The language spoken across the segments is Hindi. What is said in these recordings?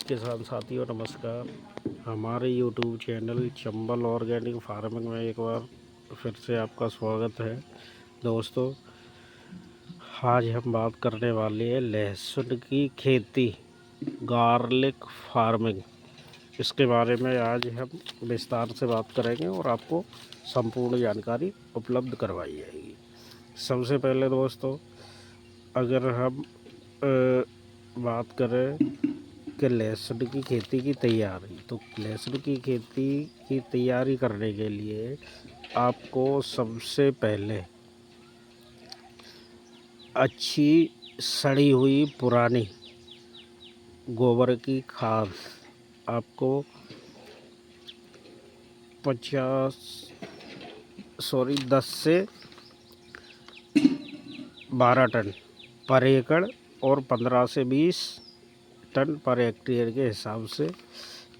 किसान साथियों नमस्कार। हमारे YouTube channel Chambal organic farming में एक बार फिर से आपका स्वागत है। दोस्तों, आज हम बात करने वाले हैं लहसुन की खेती, गार्लिक फार्मिंग। इसके बारे में आज हम विस्तार से बात करेंगे और आपको संपूर्ण जानकारी उपलब्ध करवाई जाएगी। सबसे पहले दोस्तों, अगर हम बात करें कि लहसुन की खेती की तैयारी, तो लहसुन की खेती की तैयारी करने के लिए आपको सबसे पहले अच्छी सड़ी हुई पुरानी गोबर की खाद आपको 10 से 12 टन पर एकड़ और 15 से 20 टन पर हेक्टेयर के हिसाब से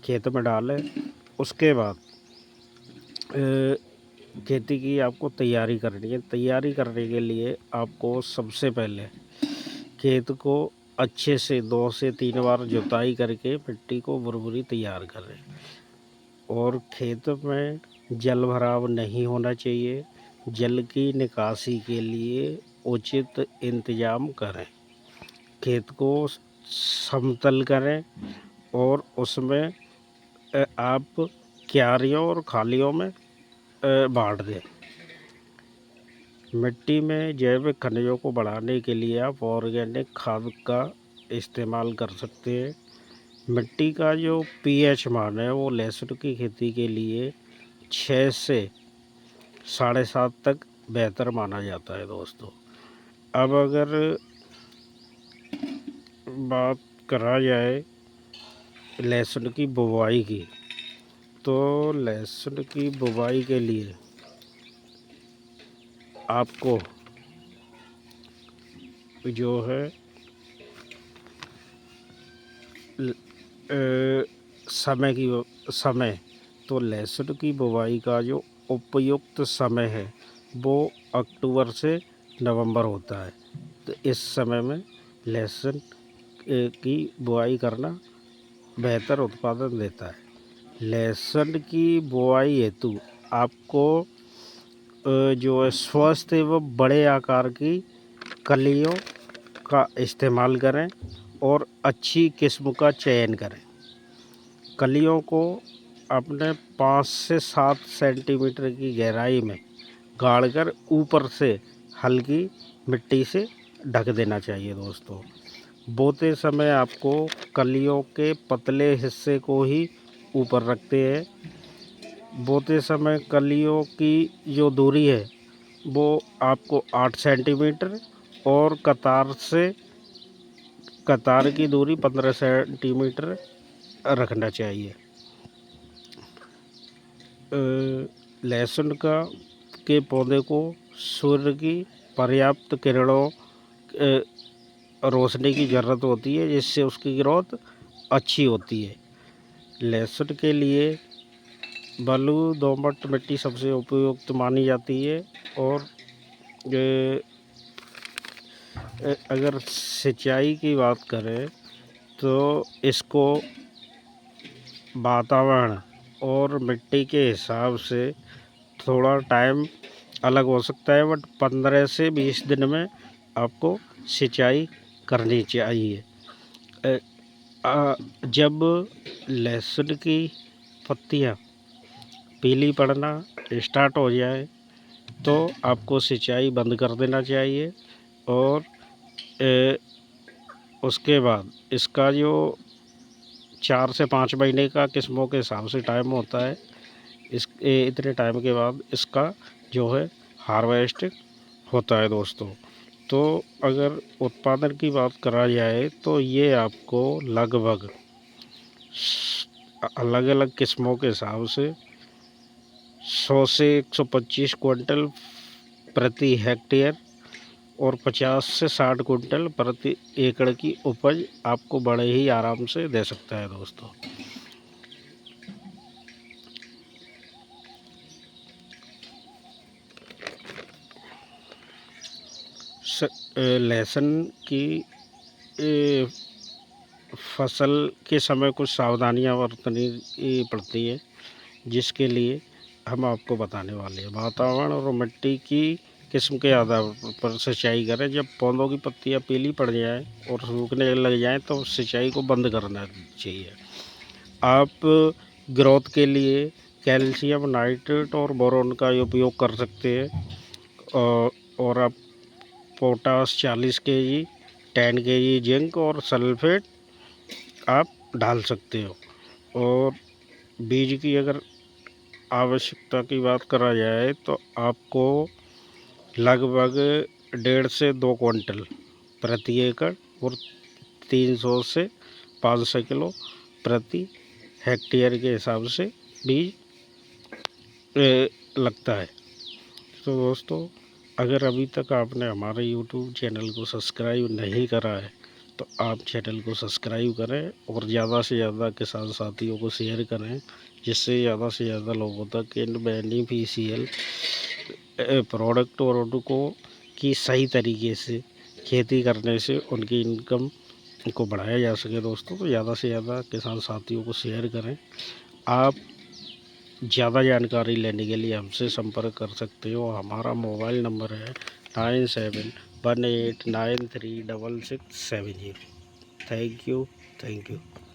खेत में डालें। उसके बाद खेती की आपको तैयारी करनी है। तैयारी करने के लिए आपको सबसे पहले खेत को अच्छे से 2 से 3 बार जुताई करके मिट्टी को भुरभुरी तैयार करें और खेत में जल भराव नहीं होना चाहिए। जल की निकासी के लिए उचित इंतजाम करें। खेत को समतल करें और उसमें आप क्यारियों और खालियों में बांट दें। मिट्टी में जैविक खनिजों को बढ़ाने के लिए आप ऑर्गेनिक खाद का इस्तेमाल कर सकते हैं। मिट्टी का जो पीएच मान है वो लहसुन की खेती के लिए 6 से 7.5 तक बेहतर माना जाता है। दोस्तों, अब अगर बात करा जाए लहसुन की बुवाई की, तो लहसुन की बुवाई के लिए आपको जो है समय तो लहसुन की बुवाई का जो उपयुक्त समय है वो अक्टूबर से नवंबर होता है। तो इस समय में लहसुन की बुआई करना बेहतर उत्पादन देता है। लहसुन की बुआई हेतु आपको जो है स्वस्थ एवं बड़े आकार की कलियों का इस्तेमाल करें और अच्छी किस्म का चयन करें। कलियों को अपने 5 से 7 सेंटीमीटर की गहराई में गाड़कर ऊपर से हल्की मिट्टी से ढक देना चाहिए। दोस्तों, बोते समय आपको कलियों के पतले हिस्से को ही ऊपर रखते हैं। बोते समय कलियों की जो दूरी है वो आपको 8 सेंटीमीटर और कतार की दूरी 15 सेंटीमीटर रखना चाहिए। लहसुन के पौधे को सूर्य की पर्याप्त किरणों रोशनी की ज़रूरत होती है, जिससे उसकी ग्रोथ अच्छी होती है। लहसुन के लिए बलू दोमट मिट्टी सबसे उपयुक्त मानी जाती है। और अगर सिंचाई की बात करें तो इसको वातावरण और मिट्टी के हिसाब से थोड़ा टाइम अलग हो सकता है, बट 15 से 20 दिन में आपको सिंचाई करनी चाहिए। जब लहसुन की पत्तियाँ पीली पड़ना स्टार्ट हो जाए तो आपको सिंचाई बंद कर देना चाहिए। और उसके बाद इसका जो 4 से 5 महीने का किस्मों के हिसाब से टाइम होता है, इतने टाइम के बाद इसका जो है हार्वेस्ट होता है। दोस्तों, तो अगर उत्पादन की बात करा जाए तो ये आपको लगभग अलग अलग किस्मों के हिसाब से 100 से 125 क्विंटल प्रति हेक्टेयर और 50 से 60 कुंटल प्रति एकड़ की उपज आपको बड़े ही आराम से दे सकता है। दोस्तों, लहसुन की फसल के समय कुछ सावधानियां बरतनी पड़ती है, जिसके लिए हम आपको बताने वाले हैं। वातावरण और मिट्टी की किस्म के आधार पर सिंचाई करें। जब पौधों की पत्तियां पीली पड़ जाएं और सूखने लग जाएं तो सिंचाई को बंद करना चाहिए। आप ग्रोथ के लिए कैल्शियम नाइट्रेट और बोरोन का उपयोग कर सकते हैं। और आप पोटास 40 केजी, 10 केजी जिंक और सल्फेट आप डाल सकते हो। और बीज की अगर आवश्यकता की बात करा जाए तो आपको लगभग 1.5 से 2 क्विंटल प्रति एकड़ और 300 से 500 किलो प्रति हेक्टेयर के हिसाब से बीज लगता है। तो दोस्तों, अगर अभी तक आपने हमारे यूट्यूब चैनल को सब्सक्राइब नहीं करा है तो आप चैनल को सब्सक्राइब करें और ज़्यादा से ज़्यादा किसान साथियों को शेयर करें, जिससे ज़्यादा से ज़्यादा लोगों तक इन बेनिफिशियल प्रोडक्ट और उनको की सही तरीके से खेती करने से उनकी इनकम को बढ़ाया जा सके। दोस्तों, तो ज़्यादा से ज़्यादा किसान साथियों को शेयर करें। आप ज़्यादा जानकारी लेने के लिए हमसे संपर्क कर सकते हो। हमारा मोबाइल नंबर है 9718936670। Thank you.